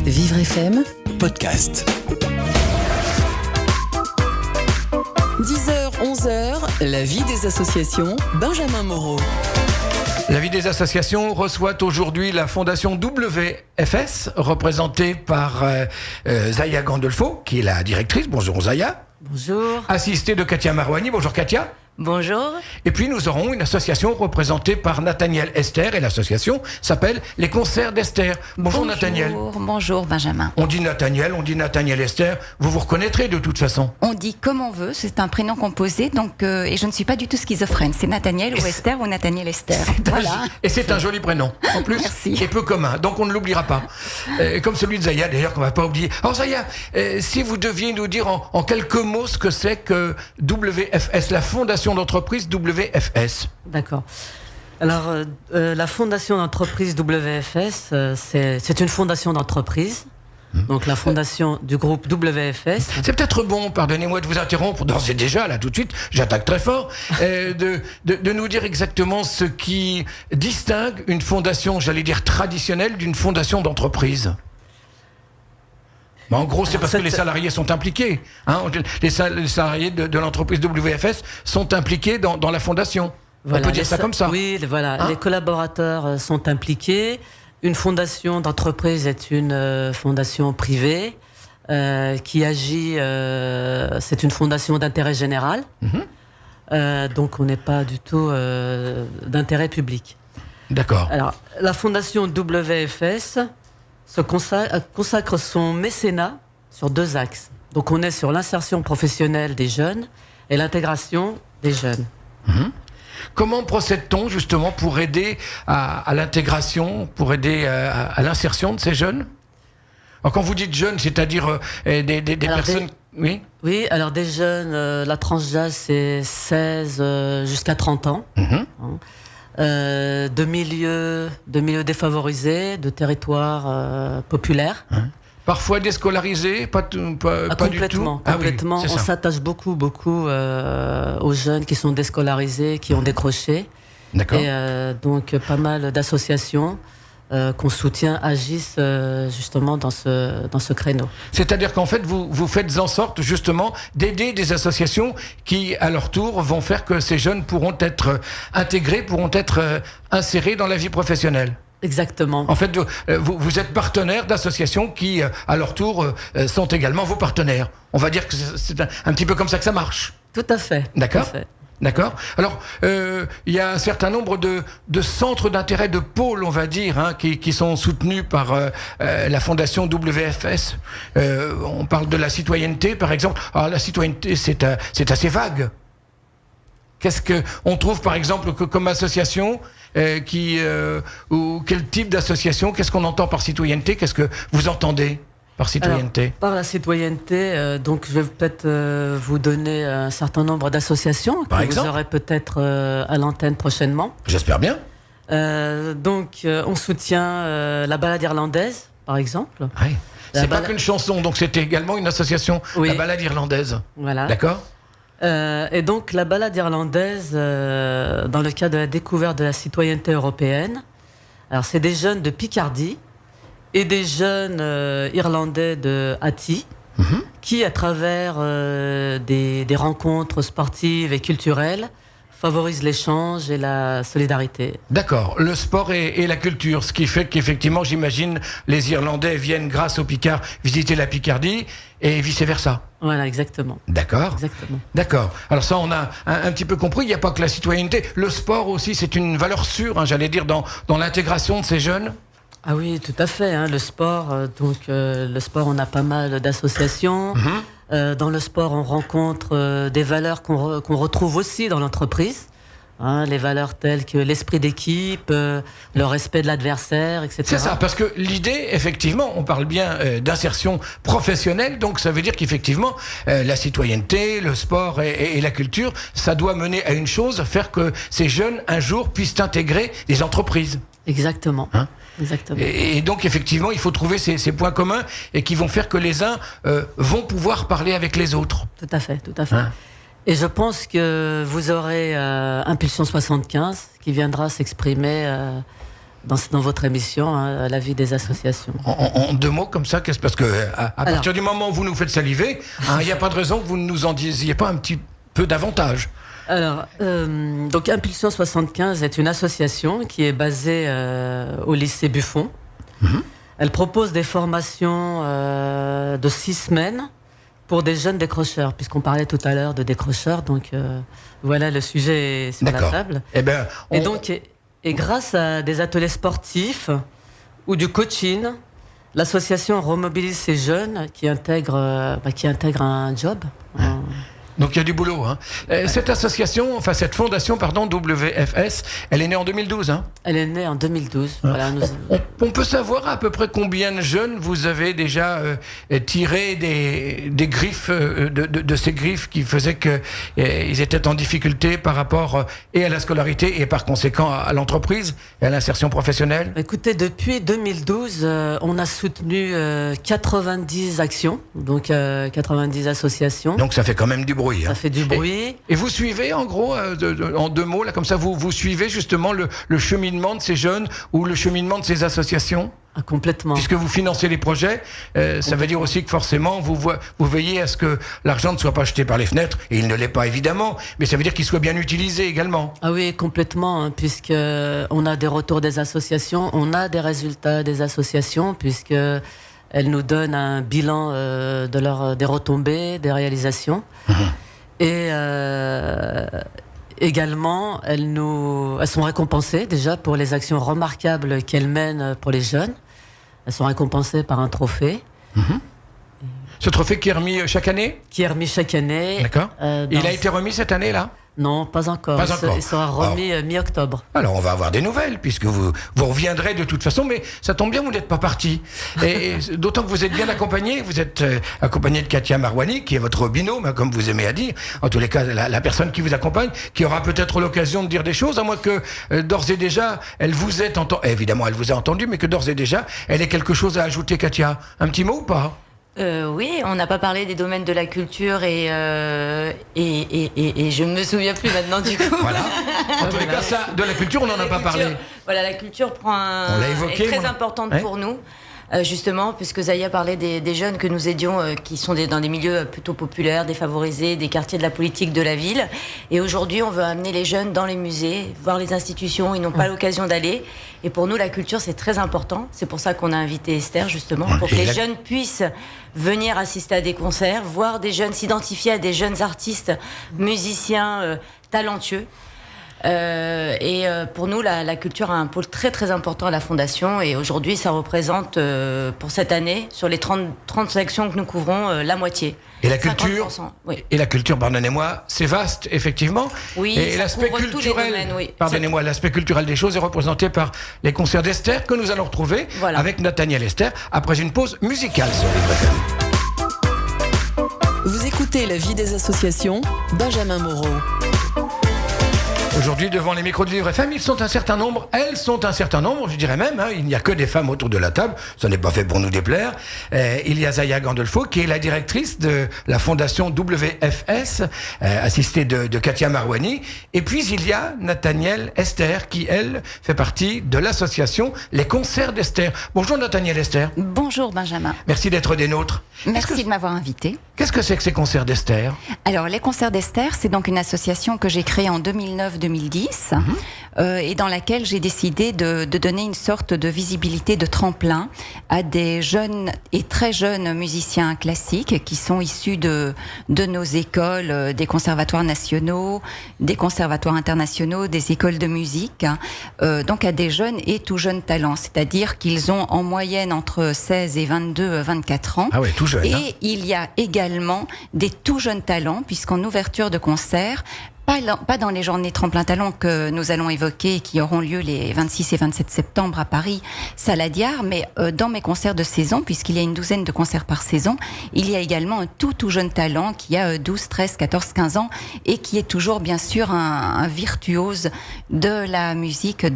Vivre FM podcast. 10h, 11h, la vie des associations, Benjamin Moreau. La vie des associations reçoit aujourd'hui la fondation WFS, représentée par Zaya Gandolfo, qui est la directrice. Bonjour Zaya. Bonjour. Assistée de Katia Marouani. Bonjour Katia. Bonjour. Et puis nous aurons une association représentée par Nathaniel Esther, et l'association s'appelle Les Concerts d'Esther. Bonjour Nathaniel. Bonjour Benjamin. On dit Nathaniel Esther, vous vous reconnaîtrez de toute façon. On dit comme on veut, c'est un prénom composé, donc et je ne suis pas du tout schizophrène. C'est Nathaniel ou Esther ou Nathaniel Esther. Voilà. Et c'est un joli prénom, en plus. Merci. Et peu commun, donc on ne l'oubliera pas. Comme celui de Zaya, d'ailleurs, qu'on ne va pas oublier. Alors Zaya, si vous deviez nous dire en quelques mots ce que c'est que WFS, la fondation d'entreprise WFS. D'accord. Alors, la fondation d'entreprise WFS, c'est une fondation d'entreprise. Donc, la fondation du groupe WFS. C'est peut-être bon, pardonnez-moi de vous interrompre, d'ores et déjà, là, tout de suite, j'attaque très fort, de nous dire exactement ce qui distingue une fondation, j'allais dire traditionnelle, d'une fondation d'entreprise. En gros, c'est parce que les salariés sont impliqués. Hein, les salariés de l'entreprise WFS sont impliqués dans la fondation. Voilà, on peut dire ça comme ça. Oui, voilà. Hein? Les collaborateurs sont impliqués. Une fondation d'entreprise est une fondation privée qui agit. C'est une fondation d'intérêt général. Donc, on n'est pas du tout d'intérêt public. D'accord. Alors, la fondation WFS se consacre son mécénat sur deux axes. Donc on est sur l'insertion professionnelle des jeunes et l'intégration des jeunes. Comment procède-t-on justement pour aider à l'intégration, pour aider à l'insertion de ces jeunes? Alors quand vous dites jeunes, c'est-à-dire des personnes... Oui. Oui, alors des jeunes, la tranche d'âge c'est 16 jusqu'à 30 ans. De milieux défavorisés, de territoires populaires. Parfois déscolarisés, pas du tout. Complètement. Oui, on s'attache beaucoup aux jeunes qui sont déscolarisés, qui ont décroché. D'accord. Et donc pas mal d'associations qu'on soutient agissent justement dans ce créneau. C'est-à-dire qu'en fait, vous faites en sorte justement d'aider des associations qui, à leur tour, vont faire que ces jeunes pourront être intégrés, pourront être insérés dans la vie professionnelle. Exactement. En fait, vous êtes partenaire d'associations qui, à leur tour, sont également vos partenaires. On va dire que c'est un petit peu comme ça que ça marche. Tout à fait. D'accord. Tout à fait. D'accord. Alors, il y a un certain nombre de centres d'intérêt, de pôles, on va dire, hein, qui sont soutenus par la fondation WFS. On parle de la citoyenneté, par exemple. Alors, la citoyenneté, c'est assez vague. Qu'est-ce que on trouve, par exemple, comme association ou quel type d'association? Qu'est-ce qu'on entend par citoyenneté? Qu'est-ce que vous entendez par citoyenneté? Alors, par la citoyenneté, donc je vais peut-être vous donner un certain nombre d'associations que vous aurez peut-être à l'antenne prochainement. J'espère bien. Donc on soutient la balade irlandaise, par exemple. Oui. C'est pas qu'une chanson, donc c'était également une association, oui. La balade irlandaise. Voilà. D'accord. Et donc la balade irlandaise, dans le cadre de la découverte de la citoyenneté européenne, alors c'est des jeunes de Picardie et des jeunes irlandais de Hattie qui, à travers des rencontres sportives et culturelles, favorisent l'échange et la solidarité. D'accord, le sport et la culture, ce qui fait qu'effectivement, j'imagine, les Irlandais viennent grâce aux Picards visiter la Picardie et vice-versa. Voilà, exactement. D'accord. Exactement. D'accord. Alors ça, on a un petit peu compris, il n'y a pas que la citoyenneté, le sport aussi, c'est une valeur sûre, hein, j'allais dire, dans l'intégration de ces jeunes. Ah oui, tout à fait. Hein, le sport, le sport, on a pas mal d'associations. Dans le sport, on rencontre des valeurs qu'on retrouve aussi dans l'entreprise. Hein, les valeurs telles que l'esprit d'équipe, le respect de l'adversaire, etc. C'est ça, parce que l'idée, effectivement, on parle bien d'insertion professionnelle, donc ça veut dire qu'effectivement, la citoyenneté, le sport et la culture, ça doit mener à une chose, faire que ces jeunes, un jour, puissent intégrer des entreprises. Exactement. Hein? Exactement. Et donc, effectivement, il faut trouver ces points communs et qui vont faire que les uns vont pouvoir parler avec les autres. Tout à fait, tout à fait. Hein? Et je pense que vous aurez Impulsion 75 qui viendra s'exprimer dans votre émission, hein, la vie des associations. En 2 mots comme ça, parce que à partir du moment où vous nous faites saliver, il n'y a pas de raison que vous ne nous en disiez pas un petit peu davantage. Alors, donc Impulsion 75 est une association qui est basée au lycée Buffon. Elle propose des formations de 6 semaines pour des jeunes décrocheurs, puisqu'on parlait tout à l'heure de décrocheurs, donc voilà, le sujet est sur la table. Et grâce à des ateliers sportifs ou du coaching, l'association remobilise ces jeunes qui intègrent un job. Donc il y a du boulot. Hein. Cette association, cette fondation, WFS, elle est née en 2012. Hein. Elle est née en 2012. Voilà, on peut savoir à peu près combien de jeunes vous avez déjà tiré des griffes, de ces griffes qui faisaient qu'ils étaient en difficulté par rapport et à la scolarité et par conséquent à l'entreprise et à l'insertion professionnelle. Écoutez, depuis 2012, on a soutenu 90 actions, donc 90 associations. Donc ça fait quand même du bruit. Ça fait du bruit. Et vous suivez, en gros, en 2 mots, là, comme ça, vous suivez justement le cheminement de ces jeunes ou le cheminement de ces associations ? Complètement. Puisque vous financez les projets, ça veut dire aussi que forcément, vous veillez à ce que l'argent ne soit pas jeté par les fenêtres, et il ne l'est pas évidemment, mais ça veut dire qu'il soit bien utilisé également. Ah oui, complètement, hein, puisque on a des retours des associations, on a des résultats des associations, puisque elles nous donnent un bilan des retombées, des réalisations. Et également, elles sont récompensées déjà pour les actions remarquables qu'elles mènent pour les jeunes. Elles sont récompensées par un trophée. Ce trophée qui est remis chaque année ? Qui est remis chaque année. D'accord. Il a été remis cette année, là ? Non, pas encore. Il sera remis mi-octobre. Alors, on va avoir des nouvelles, puisque vous reviendrez de toute façon, mais ça tombe bien, vous n'êtes pas parti. Et d'autant que vous êtes bien accompagné. Vous êtes accompagné de Katia Marouani, qui est votre binôme, comme vous aimez à dire. En tous les cas, la personne qui vous accompagne, qui aura peut-être l'occasion de dire des choses, à moins que d'ores et déjà, elle vous ait entendu. Évidemment, elle vous a entendu, mais que d'ores et déjà, elle ait quelque chose à ajouter, Katia. Un petit mot ou pas ? Oui, on n'a pas parlé des domaines de la culture et je ne me souviens plus maintenant du coup. Voilà. En tous les cas, ça, de la culture, on n'en a pas parlé. Voilà, la culture est très importante pour nous. Justement, puisque Zaya parlait des jeunes que nous aidions, qui sont dans des milieux plutôt populaires, défavorisés, des quartiers de la politique de la ville. Et aujourd'hui, on veut amener les jeunes dans les musées, voir les institutions, ils n'ont pas l'occasion d'aller. Et pour nous, la culture, c'est très important. C'est pour ça qu'on a invité Esther, justement, pour que les jeunes puissent venir assister à des concerts, voir des jeunes, s'identifier à des jeunes artistes, musiciens talentueux. Pour nous, la culture a un pôle très très important à la Fondation et aujourd'hui, ça représente pour cette année, sur les 30 actions que nous couvrons, la moitié. Et la culture, oui. Et la culture, pardonnez-moi, c'est vaste, effectivement. Oui, et ça l'aspect couvre tous les culturel, domaines, oui. Pardonnez-moi, l'aspect culturel des choses est représenté par les concerts d'Esther que nous allons retrouver avec Nathaniel Esther après une pause musicale sur Vivre FM. Vous écoutez La vie des associations, Benjamin Moreau. Aujourd'hui, devant les micros de Vivre FM, elles sont un certain nombre, je dirais même, il n'y a que des femmes autour de la table, ce n'est pas fait pour nous déplaire. Il y a Zaya Gandolfo, qui est la directrice de la fondation WFS, assistée de Katia Marouani. Et puis, il y a Nathaniel Esther, qui, elle, fait partie de l'association Les Concerts d'Esther. Bonjour Nathaniel Esther. Bonjour Benjamin. Merci d'être des nôtres. Merci de m'avoir invité. Qu'est-ce que c'est que ces Concerts d'Esther ? Alors, les Concerts d'Esther, c'est donc une association que j'ai créée en 2009-2010 et dans laquelle j'ai décidé de donner une sorte de visibilité, de tremplin à des jeunes et très jeunes musiciens classiques qui sont issus de nos écoles, des conservatoires nationaux, des conservatoires internationaux, des écoles de musique, donc à des jeunes et tout jeunes talents, c'est-à-dire qu'ils ont en moyenne entre 16 et 24 ans. Ah ouais, tout jeune. Et il y a également des tout jeunes talents, puisqu'en ouverture de concert, pas dans les journées tremplin talent que nous allons évoquer, qui auront lieu les 26 et 27 septembre à Paris, Saladiar, mais dans mes concerts de saison, puisqu'il y a une douzaine de concerts par saison, il y a également un tout jeune talent qui a 12, 13, 14, 15 ans et qui est toujours bien sûr un virtuose de la musique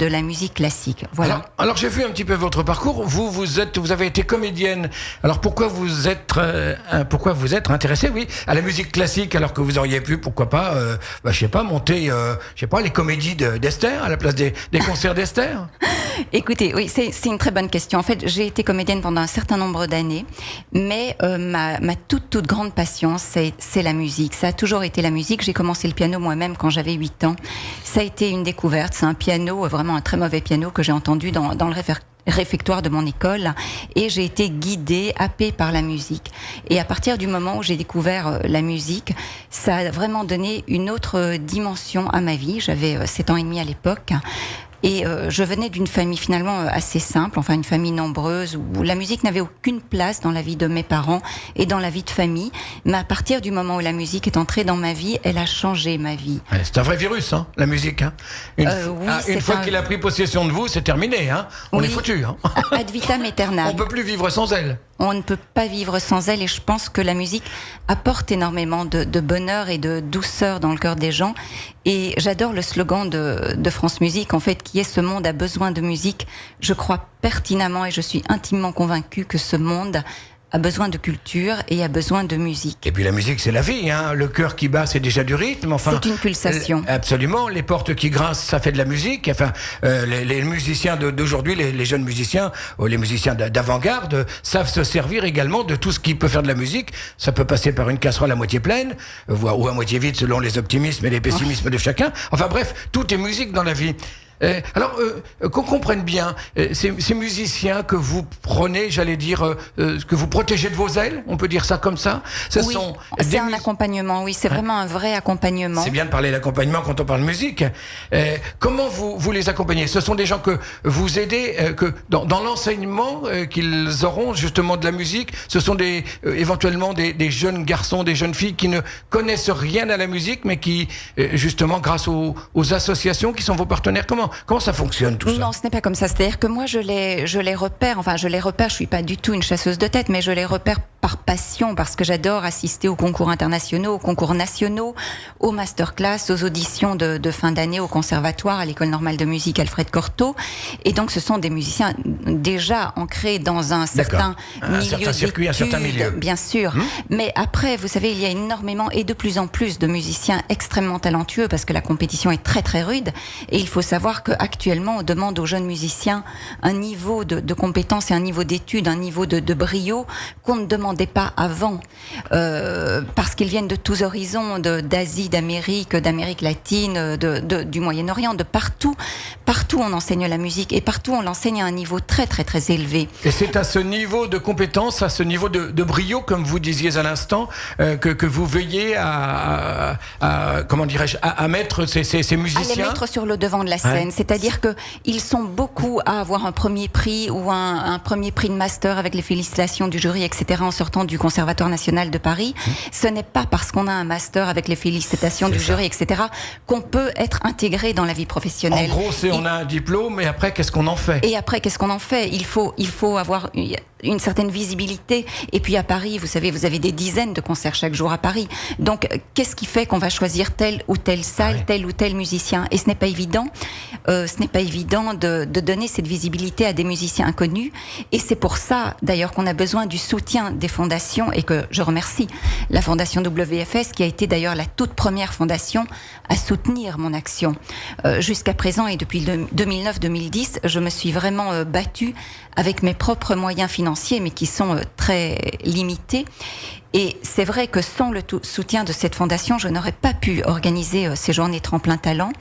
classique. Voilà. Alors j'ai vu un petit peu votre parcours. Vous avez été comédienne. Alors pourquoi vous êtes intéressée, à la musique classique, alors que vous auriez pu, pourquoi pas, sais pas, monter, les comédies d'Esther à la place des concerts d'Esther? Écoutez, oui, c'est une très bonne question. En fait, j'ai été comédienne pendant un certain nombre d'années, mais ma toute grande passion, c'est la musique. Ça a toujours été la musique. J'ai commencé le piano moi-même quand j'avais 8 ans. Ça a été une découverte. C'est un piano, vraiment un très mauvais piano que j'ai entendu dans le réfectoire de mon école, et j'ai été guidée, happée par la musique. Et à partir du moment où j'ai découvert la musique, ça a vraiment donné une autre dimension à ma vie. J'avais 7 ans et demi à l'époque. Et je venais d'une famille finalement assez simple, enfin une famille nombreuse, où la musique n'avait aucune place dans la vie de mes parents et dans la vie de famille. Mais à partir du moment où la musique est entrée dans ma vie, elle a changé ma vie. Ouais, c'est un vrai virus, hein, la musique. Hein. Une fois qu'il a pris possession de vous, c'est terminé. Hein. On est foutu. Hein. Ad vitam aeternam. On ne peut plus vivre sans elle. On ne peut pas vivre sans elle, et je pense que la musique apporte énormément de bonheur et de douceur dans le cœur des gens. Et j'adore le slogan de France Musique, en fait, qui est « Ce monde a besoin de musique ». Je crois pertinemment et je suis intimement convaincue que ce monde a besoin de culture et a besoin de musique. Et puis la musique, c'est la vie, hein. Le cœur qui bat, c'est déjà du rythme. Enfin, c'est une pulsation. Absolument. Les portes qui grincent, ça fait de la musique. Enfin, les musiciens d'aujourd'hui, les jeunes musiciens, les musiciens d'avant-garde, savent se servir également de tout ce qui peut faire de la musique. Ça peut passer par une casserole à moitié pleine, ou à moitié vide, selon les optimismes et les pessimismes de chacun. Enfin bref, tout est musique dans la vie. Alors, qu'on comprenne bien, ces musiciens que vous prenez, j'allais dire, que vous protégez de vos ailes, on peut dire ça comme ça. Oui, c'est un accompagnement, oui, c'est vraiment un vrai accompagnement. C'est bien de parler d'accompagnement quand on parle musique. Comment vous les accompagnez? Ce sont des gens que vous aidez, que dans l'enseignement qu'ils auront justement de la musique, ce sont éventuellement des jeunes garçons, des jeunes filles qui ne connaissent rien à la musique, mais qui, justement, grâce aux associations qui sont vos partenaires, Comment ça fonctionne tout ça? Non, ce n'est pas comme ça. C'est-à-dire que moi, je les repère. Enfin, je suis pas du tout une chasseuse de tête, mais je les repère par passion, parce que j'adore assister aux concours internationaux, aux concours nationaux, aux masterclass, aux auditions de fin d'année au conservatoire, à l'école normale de musique Alfred Cortot. Et donc, ce sont des musiciens déjà ancrés dans un certain circuit, un certain milieu. Bien sûr. Mais après, vous savez, il y a énormément et de plus en plus de musiciens extrêmement talentueux, parce que la compétition est très très rude. Et il faut savoir qu'actuellement, on demande aux jeunes musiciens un niveau de compétence et un niveau d'études, un niveau de brio qu'on ne demandait pas avant, parce qu'ils viennent de tous horizons, d'Asie, d'Amérique latine, du Moyen-Orient, de partout. Partout on enseigne la musique, et partout on l'enseigne à un niveau très très très élevé. Et c'est à ce niveau de compétence, à ce niveau de brio, comme vous disiez à l'instant, que vous veillez à mettre ces musiciens, à les mettre sur le devant de la scène. C'est-à-dire que ils sont beaucoup à avoir un premier prix ou un premier prix de master avec les félicitations du jury, etc. en sortant du Conservatoire national de Paris. Ce n'est pas parce qu'on a un master avec les félicitations du jury, etc. qu'on peut être intégré dans la vie professionnelle. En gros, on a un diplôme, et après, qu'est-ce qu'on en fait? Et après, qu'est-ce qu'on en fait? Il faut avoir une certaine visibilité. Et puis à Paris, vous savez, vous avez des dizaines de concerts chaque jour à Paris. Donc, qu'est-ce qui fait qu'on va choisir telle ou telle salle, tel ou tel musicien? Et ce n'est pas évident. Ce n'est pas évident de donner cette visibilité à des musiciens inconnus. Et c'est pour ça, d'ailleurs, qu'on a besoin du soutien des fondations, et que je remercie la fondation WFS, qui a été d'ailleurs la toute première fondation à soutenir mon action. Jusqu'à présent, et depuis 2009-2010, je me suis vraiment battue avec mes propres moyens financiers, mais qui sont très limités. Et c'est vrai que sans le soutien de cette fondation, je n'aurais pas pu organiser ces journées Tremplin Talent.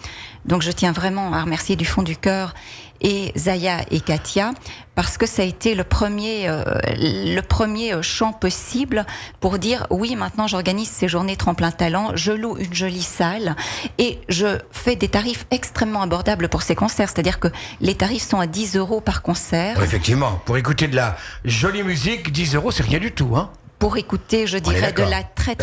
Donc je tiens vraiment à remercier du fond du cœur et Zaya et Katia, parce que ça a été le premier champ possible pour dire oui, maintenant j'organise ces journées Tremplin Talent, je loue une jolie salle et je fais des tarifs extrêmement abordables pour ces concerts, c'est-à-dire que les tarifs sont à 10 € par concert. Oui, effectivement, pour écouter de la jolie musique, 10 €, c'est rien du tout, hein. Pour écouter, je dirais, de la très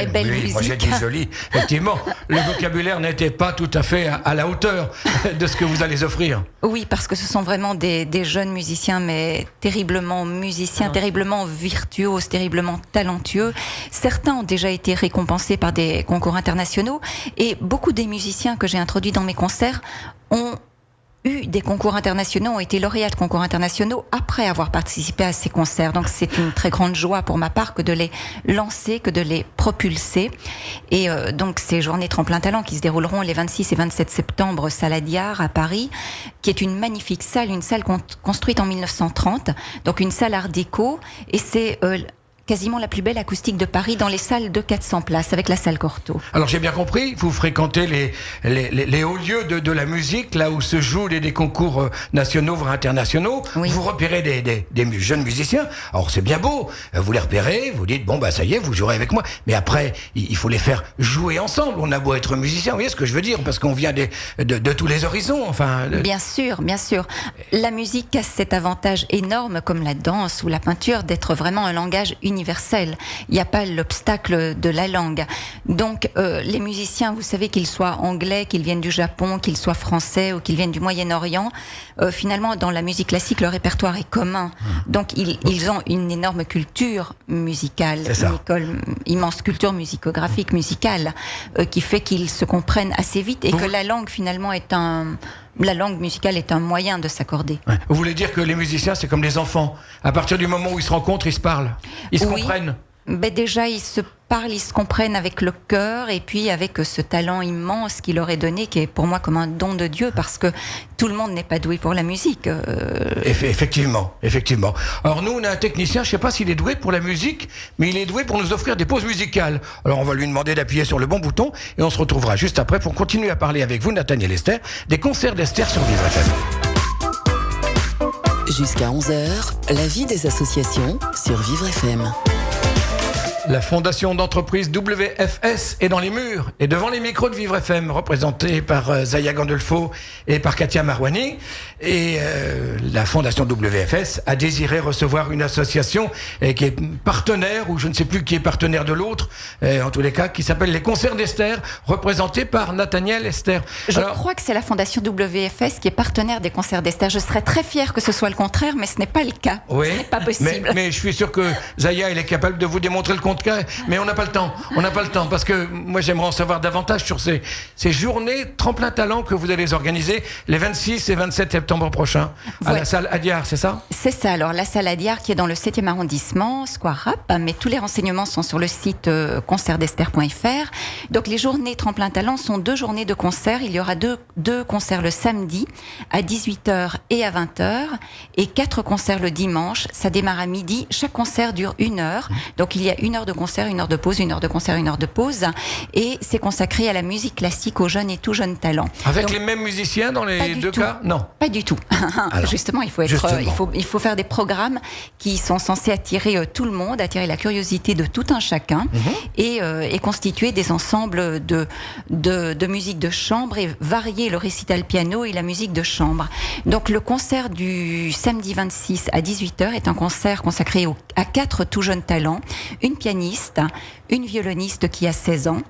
belle musique. Moi j'ai dit joli. Effectivement, le vocabulaire n'était pas tout à fait à la hauteur de ce que vous allez offrir. Oui, parce que ce sont vraiment des jeunes musiciens, mais terriblement musiciens, terriblement virtuoses, terriblement talentueux. Certains ont déjà été récompensés par des concours internationaux, et beaucoup des musiciens que j'ai introduits dans mes concerts ont eu des concours internationaux, ont été lauréats de concours internationaux après avoir participé à ces concerts. Donc c'est une très grande joie pour ma part que de les lancer, que de les propulser. Et donc ces journées Tremplin Talent qui se dérouleront les 26 et 27 septembre, salle Adiard à Paris, qui est une magnifique salle, une salle construite en 1930, donc une salle art déco, et c'est quasiment la plus belle acoustique de Paris dans les salles de 400 places avec la salle Cortot. Alors j'ai bien compris, vous fréquentez les hauts lieux de la musique, là où se jouent des concours nationaux voire internationaux. Oui. Vous repérez des jeunes musiciens. Alors c'est bien beau, vous les repérez, vous dites bon bah ça y est, vous jouerez avec moi. Mais après il faut les faire jouer ensemble. On a beau être musicien, vous voyez ce que je veux dire, parce qu'on vient de tous les horizons. Enfin. Bien sûr, bien sûr. La musique a cet avantage énorme, comme la danse ou la peinture, d'être vraiment un langage universel. Il n'y a pas l'obstacle de la langue. Donc, les musiciens, vous savez, qu'ils soient anglais, qu'ils viennent du Japon, qu'ils soient français ou qu'ils viennent du Moyen-Orient, finalement, dans la musique classique, le répertoire est commun. Donc, ils ont une énorme culture musicale, une immense culture musicographique, musicale, qui fait qu'ils se comprennent assez vite et que la langue, finalement, la langue musicale est un moyen de s'accorder. Ouais. Vous voulez dire que les musiciens, c'est comme les enfants. À partir du moment où ils se rencontrent, ils se parlent. Ils se comprennent. Ben déjà, ils se parlent, ils se comprennent avec le cœur et puis avec ce talent immense qu'il leur est donné, qui est pour moi comme un don de Dieu, parce que tout le monde n'est pas doué pour la musique. Effectivement. Alors nous, on a un technicien, je ne sais pas s'il est doué pour la musique, mais il est doué pour nous offrir des pauses musicales. Alors on va lui demander d'appuyer sur le bon bouton et on se retrouvera juste après pour continuer à parler avec vous, Nathaniel Esther, des concerts d'Esther sur Vivre FM. Jusqu'à 11h, la vie des associations sur Vivre FM. La fondation d'entreprise WFS est dans les murs et devant les micros de Vivre FM, représentée par Zaya Gandolfo et par Katia Marouani. Et la fondation WFS a désiré recevoir une association qui est partenaire, ou je ne sais plus qui est partenaire de l'autre, en tous les cas, qui s'appelle les Concerts d'Esther, représentée par Nathaniel Esther. Je crois que c'est la fondation WFS qui est partenaire des Concerts d'Esther. Je serais très fière que ce soit le contraire, mais ce n'est pas le cas. Oui, ce n'est pas possible. Mais je suis sûr que Zaya, elle est capable de vous démontrer le contraire. Mais on n'a pas le temps. Parce que moi, j'aimerais en savoir davantage sur ces journées Tremplin Talent que vous allez organiser les 26 et 27 septembre prochains à la salle Adiard, c'est ça ? C'est ça. Alors, la salle Adiard qui est dans le 7e arrondissement, Square Rap, mais tous les renseignements sont sur le site concertdester.fr. Donc, les journées Tremplin Talent sont 2 journées de concerts. Il y aura deux concerts le samedi à 18h et à 20h et 4 concerts le dimanche. Ça démarre à midi. Chaque concert dure 1 heure. Donc, il y a 1 heure de concert, 1 heure de pause, 1 heure de concert, 1 heure de pause. Et c'est consacré à la musique classique, aux jeunes et tout jeunes talents. Avec donc, les mêmes musiciens dans les 2 cas ? Non. Pas du tout. Alors, justement, il faut faire des programmes qui sont censés attirer tout le monde, attirer la curiosité de tout un chacun et constituer des ensembles de musique de chambre et varier le récital piano et la musique de chambre. Donc le concert du samedi 26 à 18h est un concert consacré à 4 tout jeunes talents, une pianiste, une violoniste qui a 16 ans,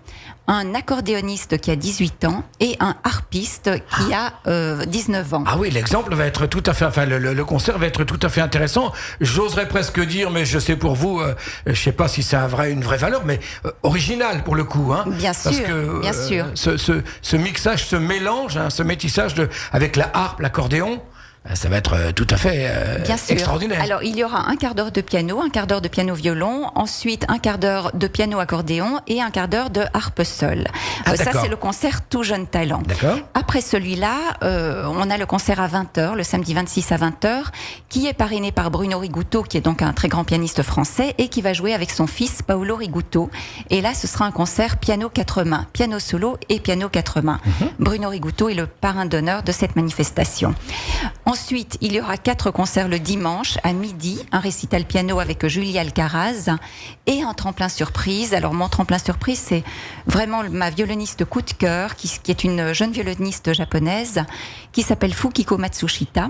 un accordéoniste qui a 18 ans et un harpiste qui a 19 ans. Ah oui, l'exemple va être tout à fait... Enfin, le concert va être tout à fait intéressant. J'oserais presque dire, mais je sais pour vous, je sais pas si ça a une vraie valeur, mais original pour le coup. Hein, bien sûr, parce que, bien sûr. Ce mixage, ce mélange, ce métissage avec la harpe, l'accordéon... Ça va être tout à fait extraordinaire. Alors, il y aura un quart d'heure de piano-violon, ensuite un quart d'heure de piano-accordéon et un quart d'heure de harpe seule. Ça, c'est le concert tout jeune talent. D'accord. Après celui-là, on a le concert à 20h, le samedi 26 à 20h, qui est parrainé par Bruno Rigutto, qui est donc un très grand pianiste français, et qui va jouer avec son fils Paolo Rigutto. Et là, ce sera un concert piano 4 mains, piano solo et piano 4 mains. Bruno Rigutto est le parrain d'honneur de cette manifestation. Ensuite, il y aura 4 concerts le dimanche à midi, un récital piano avec Julie Alcaraz et un tremplin surprise. Alors mon tremplin surprise, c'est vraiment ma violoniste coup de cœur, qui est une jeune violoniste japonaise qui s'appelle Fukiko Matsushita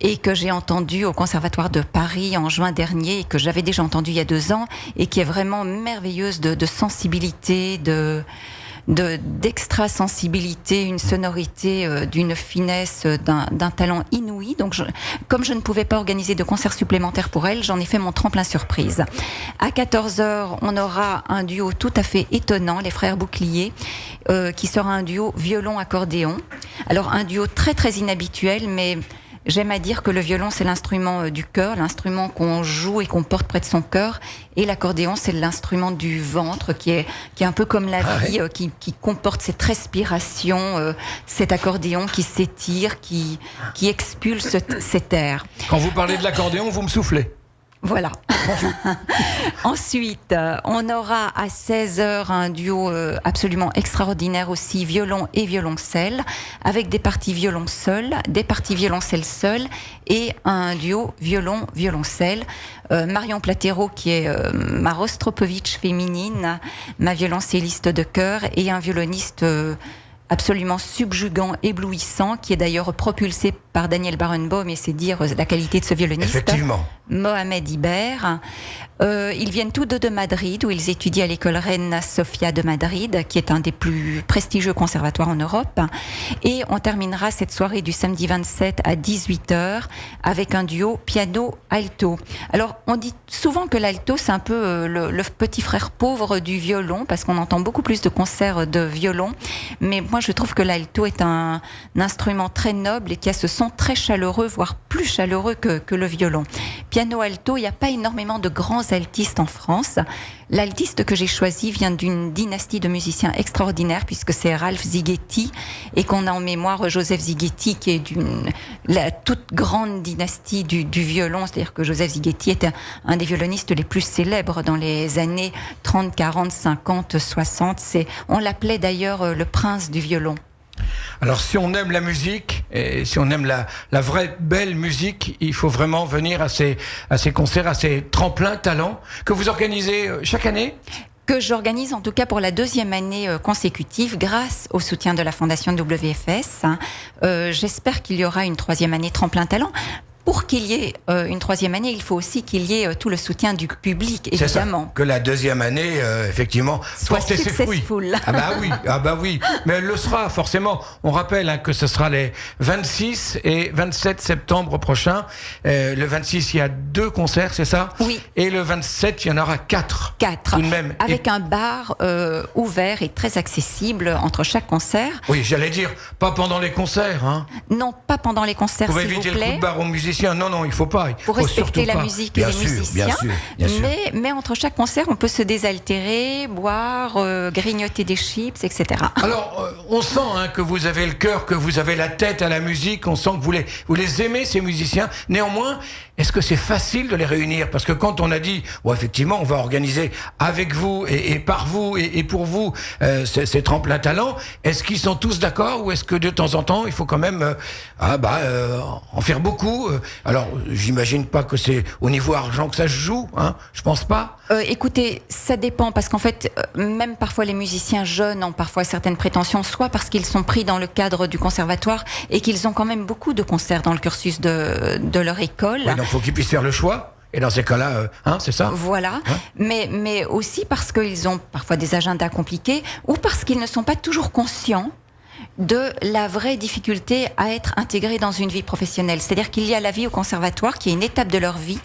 et que j'ai entendue au Conservatoire de Paris en juin dernier et que j'avais déjà entendue il y a 2 ans et qui est vraiment merveilleuse de sensibilité, d'extra-sensibilité, une sonorité d'une finesse, d'un talent inouï. Donc, comme je ne pouvais pas organiser de concert supplémentaire pour elle, j'en ai fait mon tremplin surprise. À 14h, on aura un duo tout à fait étonnant, les frères Bouclier, qui sera un duo violon-accordéon. Alors, un duo très très inhabituel, mais j'aime à dire que le violon, c'est l'instrument du cœur, l'instrument qu'on joue et qu'on porte près de son cœur. Et l'accordéon, c'est l'instrument du ventre qui est un peu comme la vie, qui comporte cette respiration, cet accordéon qui s'étire, qui expulse cet air. Quand vous parlez de l'accordéon, vous me soufflez. Voilà. Ensuite, on aura à 16h un duo absolument extraordinaire aussi, violon et violoncelle, avec des parties violon seul, des parties violoncelle seul et un duo violon-violoncelle. Marion Platero, qui est ma Rostropovitch féminine, ma violoncelliste de chœur, et un violoniste absolument subjugant, éblouissant, qui est d'ailleurs propulsé par Daniel Barenboim, et c'est dire la qualité de ce violoniste. Effectivement. Mohamed Iber. Ils viennent tous deux de Madrid, où ils étudient à l'école Reina Sofia de Madrid, qui est un des plus prestigieux conservatoires en Europe. Et on terminera cette soirée du samedi 27 à 18h avec un duo piano-alto. Alors, on dit souvent que l'alto, c'est un peu le petit frère pauvre du violon, parce qu'on entend beaucoup plus de concerts de violon. Mais moi, je trouve que l'alto est un instrument très noble et qui a ce son très chaleureux, voire plus chaleureux que le violon. Piano-alto, il n'y a pas énormément de grands altistes en France. L'altiste que j'ai choisi vient d'une dynastie de musiciens extraordinaires, puisque c'est Ralph Zighetti, et qu'on a en mémoire Joseph Zighetti, qui est la toute grande dynastie du violon. C'est-à-dire que Joseph Zighetti était un des violonistes les plus célèbres dans les années 30, 40, 50, 60. On l'appelait d'ailleurs le prince du violon. Alors, si on aime la musique, et si on aime la vraie belle musique, il faut vraiment venir à ces concerts, à ces tremplins talents que vous organisez chaque année. Que j'organise en tout cas pour la 2e année consécutive grâce au soutien de la Fondation WFS. J'espère qu'il y aura une 3e année tremplin talent. Pour qu'il y ait une 3e année, il faut aussi qu'il y ait tout le soutien du public, évidemment. C'est ça, que la 2e année, effectivement, soit porte ses fruits. Ah bah oui, mais elle le sera forcément. On rappelle que ce sera les 26 et 27 septembre prochains. Le 26, il y a 2 concerts, c'est ça? Oui. Et le 27, il y en aura 4. 4. Tout de même. Avec un bar ouvert et très accessible entre chaque concert. Oui, j'allais dire, pas pendant les concerts, hein. Non, pas pendant les concerts, s'il vous plaît. Pour éviter le coup de barre aux musiciens. Non, il faut pas. Pour respecter la musique et les musiciens. Bien sûr. Mais entre chaque concert, on peut se désaltérer, boire, grignoter des chips, etc. Alors, on sent que vous avez le cœur, que vous avez la tête à la musique. On sent que vous les aimez, ces musiciens. Néanmoins, est-ce que c'est facile de les réunir? Parce que quand on a dit, effectivement, on va organiser avec vous et par vous et pour vous ces tremplins talents, est-ce qu'ils sont tous d'accord ou est-ce que de temps en temps, il faut quand même en faire beaucoup? Alors, j'imagine pas que c'est au niveau argent que ça se joue, hein. Je pense pas. Écoutez, ça dépend, parce qu'en fait, même parfois les musiciens jeunes ont parfois certaines prétentions, soit parce qu'ils sont pris dans le cadre du conservatoire et qu'ils ont quand même beaucoup de concerts dans le cursus de leur école. Oui, donc faut qu'ils puissent faire le choix. Et dans ces cas-là, c'est ça? Voilà. Hein? Mais aussi parce qu'ils ont parfois des agendas compliqués ou parce qu'ils ne sont pas toujours conscients de la vraie difficulté à être intégrés dans une vie professionnelle. C'est-à-dire qu'il y a la vie au conservatoire qui est une étape de leur vie.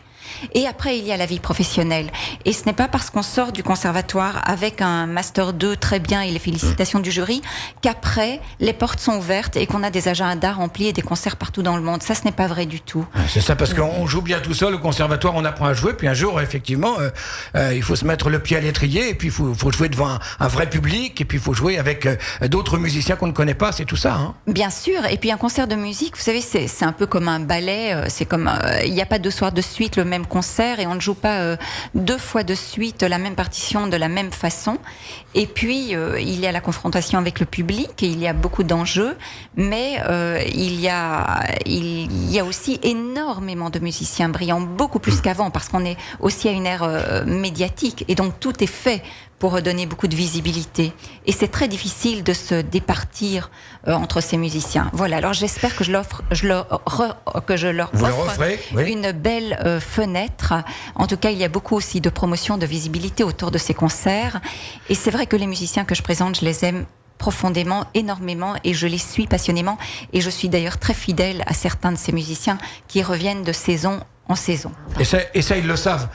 Et après, il y a la vie professionnelle. Et ce n'est pas parce qu'on sort du conservatoire avec un Master 2 très bien et les félicitations du jury qu'après, les portes sont ouvertes et qu'on a des agendas remplis et des concerts partout dans le monde. Ça, ce n'est pas vrai du tout. C'est ça, parce qu'on joue bien tout seul au conservatoire, on apprend à jouer, puis un jour, effectivement, il faut se mettre le pied à l'étrier, et puis il faut jouer devant un vrai public, et puis il faut jouer avec d'autres musiciens qu'on ne connaît pas, c'est tout ça, hein. Bien sûr, et puis un concert de musique, vous savez, c'est un peu comme un ballet, c'est comme, il n'y a pas 2 soirs de suite le même concert et on ne joue pas 2 fois de suite la même partition de la même façon. Et puis il y a la confrontation avec le public et il y a beaucoup d'enjeux, mais il y a aussi énormément de musiciens brillants, beaucoup plus qu'avant, parce qu'on est aussi à une ère médiatique et donc tout est fait pour donner beaucoup de visibilité. Et c'est très difficile de se départir entre ces musiciens. Voilà, alors j'espère que je leur offre une belle fenêtre. En tout cas, il y a beaucoup aussi de promotion, de visibilité autour de ces concerts. Et c'est vrai que les musiciens que je présente, je les aime profondément, énormément, et je les suis passionnément. Et je suis d'ailleurs très fidèle à certains de ces musiciens qui reviennent de saison en saison. Et ça, ils le savent.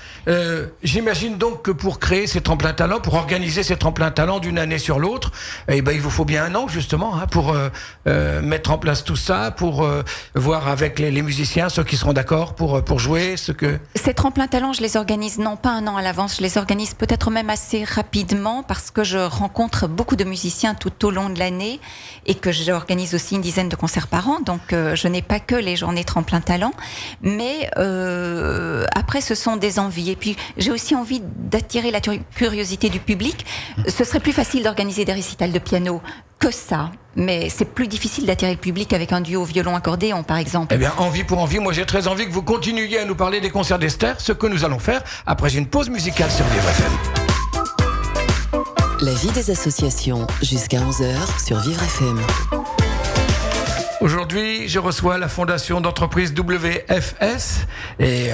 J'imagine donc que pour créer ces tremplins talents, pour organiser ces tremplins talents d'une année sur l'autre, il vous faut bien un an justement pour mettre en place tout ça, pour voir avec les musiciens ceux qui seront d'accord pour jouer, Ces tremplins talents, je les organise non pas un an à l'avance, je les organise peut-être même assez rapidement parce que je rencontre beaucoup de musiciens tout au long de l'année et que j'organise aussi une dizaine de concerts par an. Donc je n'ai pas que les journées tremplins talents, mais après, ce sont des envies. Et puis, j'ai aussi envie d'attirer la curiosité du public. Ce serait plus facile d'organiser des récitals de piano que ça. Mais c'est plus difficile d'attirer le public avec un duo violon-accordéon, par exemple. Eh bien, envie pour envie, moi j'ai très envie que vous continuiez à nous parler des concerts d'Esther, ce que nous allons faire après une pause musicale sur Vivre FM. La vie des associations, jusqu'à 11h sur Vivre FM. Aujourd'hui, je reçois la fondation d'entreprise WFS et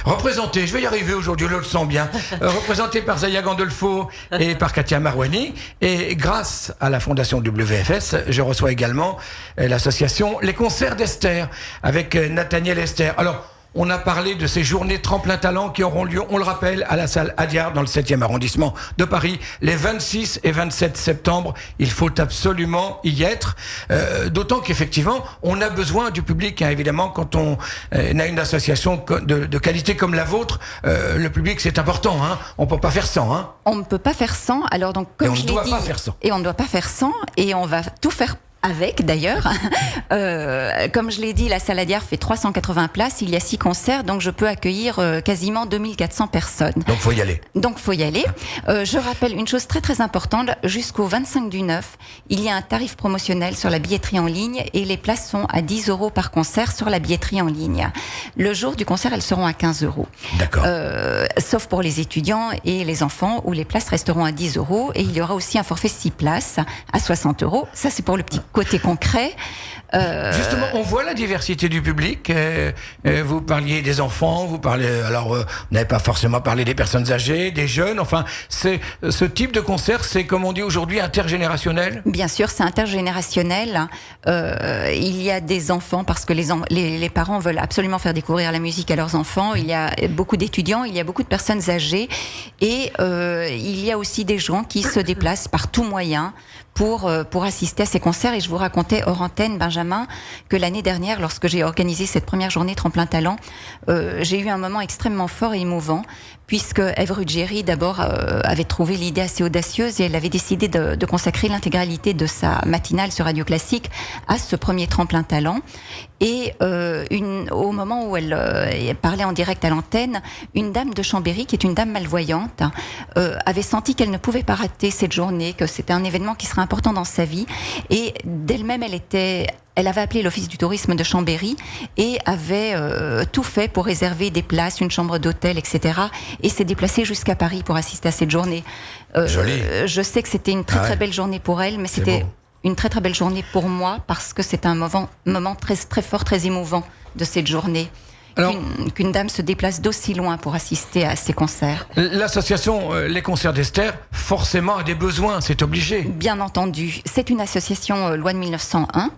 représentée, je vais y arriver aujourd'hui, je le sens bien, représentée par Zaya Gandolfo et par Katia Marouani. Et grâce à la fondation WFS, je reçois également l'association Les Concerts d'Esther avec Nathaniel Esther. Alors, on a parlé de ces journées tremplin talent qui auront lieu, on le rappelle, à la salle Adiard dans le 7e arrondissement de Paris, les 26 et 27 septembre. Il faut absolument y être, d'autant qu'effectivement, on a besoin du public, évidemment, quand on a une association de qualité comme la vôtre, le public c'est important, on peut pas faire sans. On ne peut pas faire sans, alors donc comme je l'ai dit, et on ne doit pas faire sans, et on va tout faire avec d'ailleurs. Comme je l'ai dit, la salle Adiard fait 380 places, il y a 6 concerts, donc je peux accueillir quasiment 2400 personnes. Donc faut y aller. Je rappelle une chose très très importante, jusqu'au 25/9, il y a un tarif promotionnel sur la billetterie en ligne et les places sont à 10 € par concert sur la billetterie en ligne. Le jour du concert, elles seront à 15 €. D'accord. Sauf pour les étudiants et les enfants où les places resteront à 10 € et il y aura aussi un forfait 6 places à 60 €. Ça c'est pour le petit côté concret. Justement, on voit la diversité du public. Vous parliez des enfants, vous n'avez pas forcément parlé des personnes âgées, des jeunes. Enfin, ce type de concert, c'est comme on dit aujourd'hui intergénérationnel. Bien sûr, c'est intergénérationnel. Il y a des enfants parce que les parents veulent absolument faire découvrir la musique à leurs enfants. Il y a beaucoup d'étudiants, il y a beaucoup de personnes âgées et il y a aussi des gens qui se déplacent par tout moyen pour assister à ces concerts. Et je vous racontais hors antenne, Benjamin, que l'année dernière, lorsque j'ai organisé cette première journée Tremplin Talent, j'ai eu un moment extrêmement fort et émouvant, puisque Ève Ruggieri, d'abord, avait trouvé l'idée assez audacieuse et elle avait décidé de consacrer l'intégralité de sa matinale sur Radio Classique à ce premier Tremplin Talent. Et au moment où elle parlait en direct à l'antenne, une dame de Chambéry, qui est une dame malvoyante, avait senti qu'elle ne pouvait pas rater cette journée, que c'était un événement qui serait important dans sa vie. Et d'elle-même, elle avait appelé l'Office du tourisme de Chambéry et avait tout fait pour réserver des places, une chambre d'hôtel, etc. Et s'est déplacée jusqu'à Paris pour assister à cette journée. Joli. Je sais que c'était une très belle journée pour elle, mais c'était une très très belle journée pour moi parce que c'est un moment très très fort, très émouvant de cette journée. Alors, qu'une dame se déplace d'aussi loin pour assister à ces concerts. L'association Les Concerts d'Esther, forcément, a des besoins, c'est obligé. Bien entendu. C'est une association loi de 1901,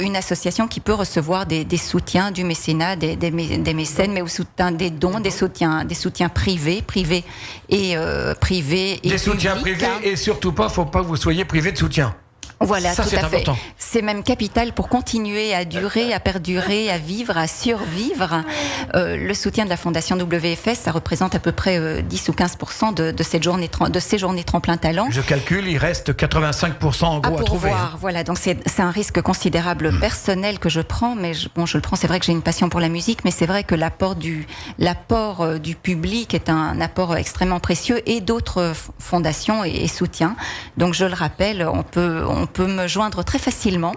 une association qui peut recevoir des soutiens, du mécénat, des mécènes, mais aussi des dons, des soutiens privés et privés. Des soutiens privés et surtout pas, faut pas que vous soyez privé de soutien. Voilà, ça, tout à fait. Important. C'est même capital pour continuer à durer, à perdurer, à vivre, à survivre. Le soutien de la Fondation WFS, ça représente à peu près 10 ou 15% de ces journées tremplin talent. Je calcule, il reste 85% en gros à trouver. Voilà, donc c'est un risque considérable personnel que je prends, mais je le prends. C'est vrai que j'ai une passion pour la musique, mais c'est vrai que l'apport du public est un apport extrêmement précieux et d'autres fondations et soutiens. Donc je le rappelle, on peut peut me joindre très facilement.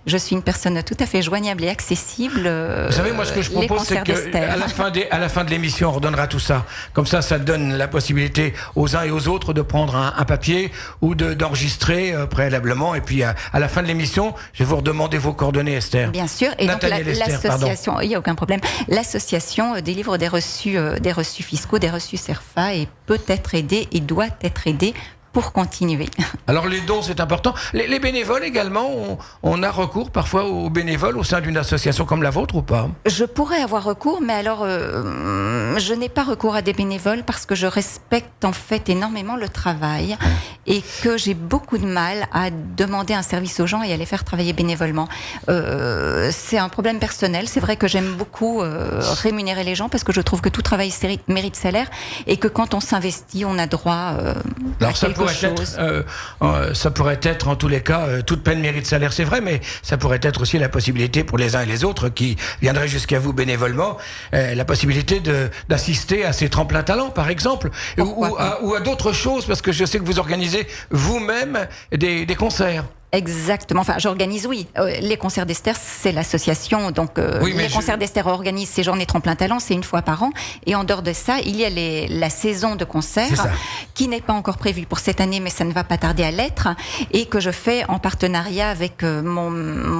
Je suis une personne tout à fait joignable et accessible. Vous savez, moi, ce que je propose, c'est qu'à la fin de l'émission, on redonnera tout ça. Comme ça donne la possibilité aux uns et aux autres de prendre un papier ou d'enregistrer préalablement. Et puis, à la fin de l'émission, je vais vous redemander vos coordonnées, Esther. Bien sûr. Et donc, l'association, il n'y a aucun problème. L'association délivre des reçus fiscaux, des reçus CERFA et peut être aidée et doit être aidée pour continuer. Alors les dons, c'est important. Les bénévoles également, on a recours parfois aux bénévoles au sein d'une association comme la vôtre ou pas? Je pourrais avoir recours, mais alors je n'ai pas recours à des bénévoles parce que je respecte en fait énormément le travail et que j'ai beaucoup de mal à demander un service aux gens et à les faire travailler bénévolement. C'est un problème personnel. C'est vrai que j'aime beaucoup rémunérer les gens parce que je trouve que tout travail mérite salaire et que quand on s'investit, on a droit à quelque chose. Ça pourrait être en tous les cas, toute peine mérite salaire, c'est vrai, mais ça pourrait être aussi la possibilité pour les uns et les autres qui viendraient jusqu'à vous bénévolement, la possibilité d'assister à ces tremplins talents, par exemple, ou à d'autres choses, parce que je sais que vous organisez vous-même des concerts. Exactement. Enfin, j'organise, oui. Les concerts d'Esther, c'est l'association. Donc, les concerts d'Esther organisent ces journées tremplin talent, c'est une fois par an. Et en dehors de ça, il y a la saison de concerts qui n'est pas encore prévue pour cette année, mais ça ne va pas tarder à l'être, et que je fais en partenariat avec mon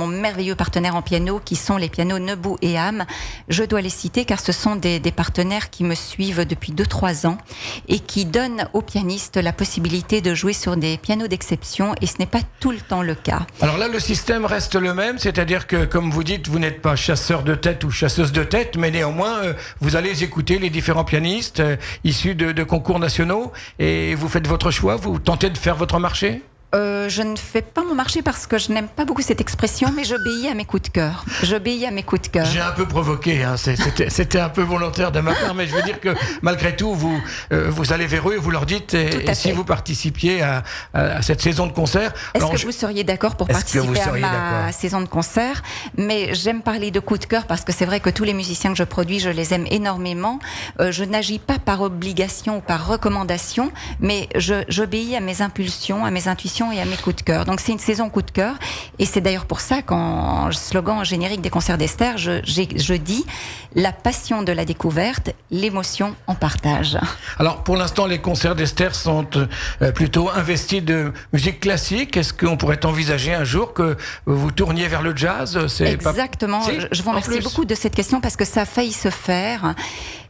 merveilleux partenaire en piano, qui sont les pianos Nebou et Ham. Je dois les citer car ce sont des partenaires qui me suivent depuis 2-3 ans et qui donnent aux pianistes la possibilité de jouer sur des pianos d'exception, et ce n'est pas tout le temps le cas. Alors là, le système reste le même, c'est-à-dire que, comme vous dites, vous n'êtes pas chasseur de tête ou chasseuse de tête, mais néanmoins, vous allez écouter les différents pianistes issus de concours nationaux et vous faites votre choix, vous tentez de faire votre marché ? Je ne fais pas mon marché parce que je n'aime pas beaucoup cette expression, mais j'obéis à mes coups de cœur. J'ai un peu provoqué, hein. C'était un peu volontaire de ma part, mais je veux dire que malgré tout, vous allez vers eux et vous leur dites, et si vous participiez à cette saison de concert... Est-ce que vous seriez d'accord pour participer à ma saison de concert? Mais j'aime parler de coups de cœur parce que c'est vrai que tous les musiciens que je produis, je les aime énormément. Je n'agis pas par obligation ou par recommandation, mais j'obéis à mes impulsions, à mes intuitions et à mes coups de cœur. Donc c'est une saison coup de cœur, et c'est d'ailleurs pour ça qu'en slogan générique des concerts d'Esther, je dis la passion de la découverte, l'émotion en partage. Alors pour l'instant, les concerts d'Esther sont plutôt investis de musique classique. Est-ce qu'on pourrait envisager un jour que vous tourniez vers le jazz? Exactement. Je vous remercie beaucoup de cette question parce que ça a failli se faire.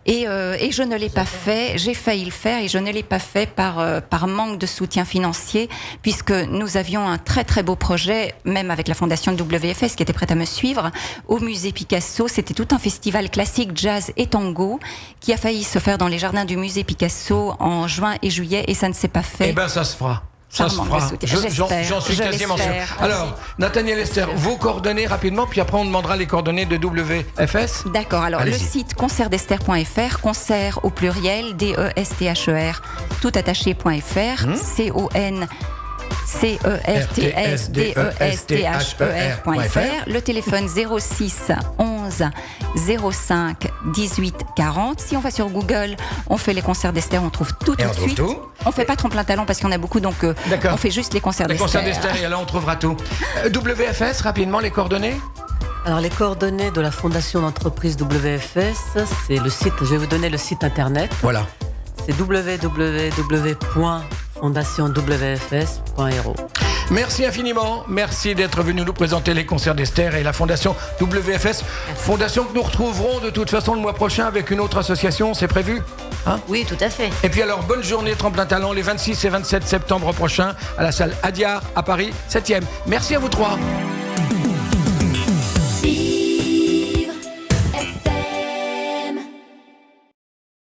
Et je ne l'ai pas fait, j'ai failli le faire et je ne l'ai pas fait par manque de soutien financier, puisque nous avions un très très beau projet, même avec la fondation WFS qui était prête à me suivre, au musée Picasso. C'était tout un festival classique, jazz et tango qui a failli se faire dans les jardins du musée Picasso en juin et juillet, et ça ne s'est pas fait. Eh bien ça se fera. Ça se fera. J'en suis quasiment sûr. Alors, Nathaniel Esther, vos coordonnées rapidement, puis après on demandera les coordonnées de WFS. D'accord. Alors, le site concertdesther.fr, concert au pluriel, DESTHER, tout attaché.fr, CONCERTSDESTHER.fr, le téléphone 06 11 05 18 40. Si on va sur Google, on fait les concerts d'Esther, on trouve tout de suite. On fait pas tremplin talent parce qu'il y en a beaucoup, donc on fait juste les concerts d'Esther. Les concerts d'Esther, et là on trouvera tout. WFS, rapidement, les coordonnées. Alors les coordonnées de la fondation d'entreprise WFS, c'est le site, je vais vous donner le site internet. Voilà. C'est www.fondationswfs.ro. Merci infiniment, merci d'être venu nous présenter les concerts d'Esther et la fondation WFS. Fondation que nous retrouverons de toute façon le mois prochain avec une autre association, c'est prévu, hein? Oui, tout à fait. Et puis alors, bonne journée Tremplin Talent les 26 et 27 septembre prochains à la salle Adiar à Paris 7e. Merci à vous trois.